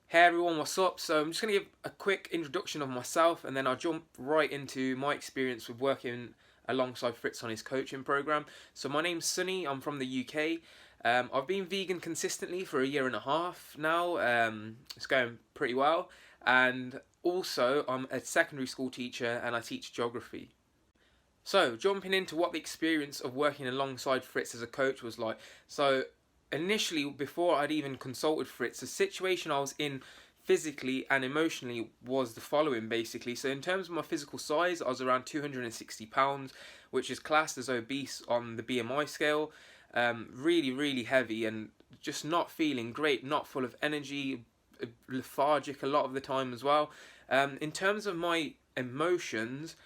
Hey everyone, what's up? So I'm just going to give a quick introduction of myself and then I'll jump right into my experience with working alongside Fritz on his coaching program. So my name's Sunny, I'm from the UK. I've been vegan consistently for a year and a half now. It's going pretty well. And also, I'm a secondary school teacher and I teach geography. So, jumping into what the experience of working alongside Fritz as a coach was like. So, initially, before I'd even consulted Fritz, the situation I was in physically and emotionally was the following basically. So, in terms of my physical size, I was around 260 pounds, which is classed as obese on the BMI scale. Really, really heavy and just not feeling great, not full of energy, lethargic a lot of the time as well. In terms of my emotions,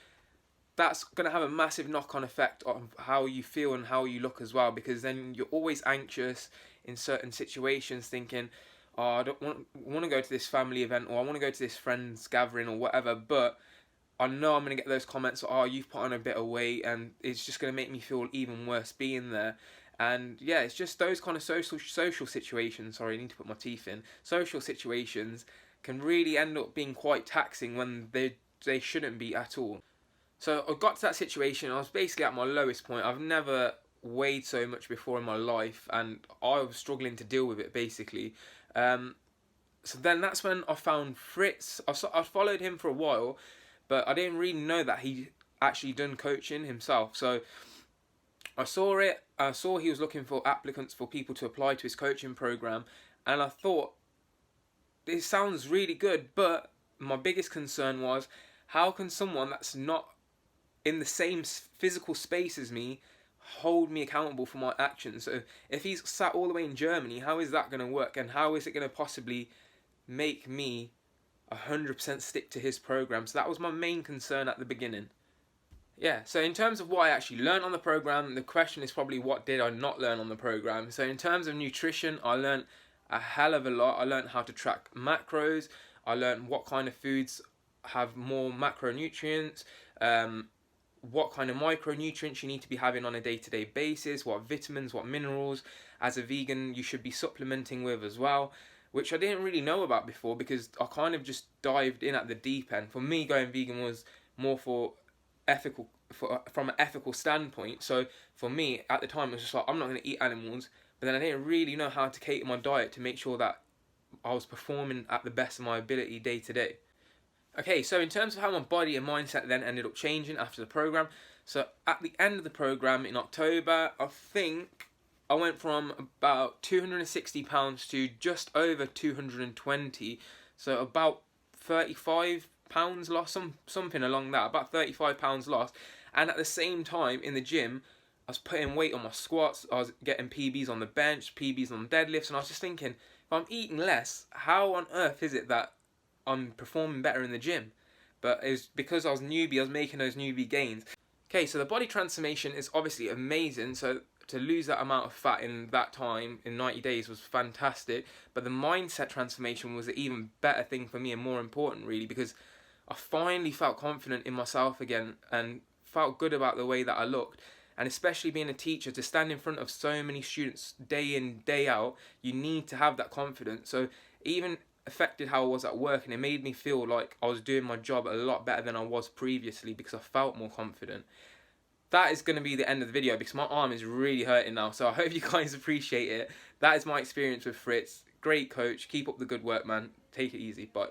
that's going to have a massive knock-on effect on how you feel and how you look as well, because then you're always anxious in certain situations thinking, oh, I don't want to go to this family event, or I want to go to this friends gathering or whatever, but I know I'm going to get those comments, oh, you've put on a bit of weight, and it's just going to make me feel even worse being there. And yeah, it's just those kind of social situations, sorry, I need to put my teeth in, social situations can really end up being quite taxing when they shouldn't be at all. So I got to that situation. I was basically at my lowest point. I've never weighed so much before in my life, and I was struggling to deal with it basically. Um, so then that's when I found Fritz. I followed him for a while, but I didn't really know that he actually done coaching himself. So I saw it. I saw he was looking for applicants for people to apply to his coaching program, and I thought this sounds really good. But my biggest concern was, how can someone that's not in the same physical space as me hold me accountable for my actions? So if he's sat all the way in Germany, how is that going to work, and how is it going to possibly make me 100% stick to his program? So that was my main concern at the beginning. Yeah, so in terms of what I actually learned on the program, the question is probably what did I not learn on the program. So in terms of nutrition, I learned a hell of a lot. I learned how to track macros. I learned what kind of foods have more macronutrients, what kind of micronutrients you need to be having on a day-to-day basis, what vitamins, what minerals as a vegan you should be supplementing with as well, which I didn't really know about before because I kind of just dived in at the deep end. For me, going vegan was more from an ethical standpoint. So for me at the time, it was just like, I'm not going to eat animals, but then I didn't really know how to cater my diet to make sure that I was performing at the best of my ability day to day. Okay, so in terms of how my body and mindset then ended up changing after the program, so at the end of the program in October, I think I went from about 260 pounds to just over 220, so about 35 pounds lost, something along that, about 35 pounds lost. And at the same time in the gym, I was putting weight on my squats, I was getting PBs on the bench, PBs on deadlifts, and I was just thinking, if I'm eating less, how on earth is it that I'm performing better in the gym? But it was because I was newbie, I was making those newbie gains. Okay, so the body transformation is obviously amazing. So to lose that amount of fat in that time, in 90 days, was fantastic. But the mindset transformation was an even better thing for me and more important, really, because I finally felt confident in myself again and felt good about the way that I looked. And especially being a teacher, to stand in front of so many students day in, day out, you need to have that confidence. So even affected how I was at work, and it made me feel like I was doing my job a lot better than I was previously because I felt more confident. That is going to be the end of the video because my arm is really hurting now, so I hope you guys appreciate it. That is my experience with Fritz. Great coach. Keep up the good work, man. Take it easy. Bye.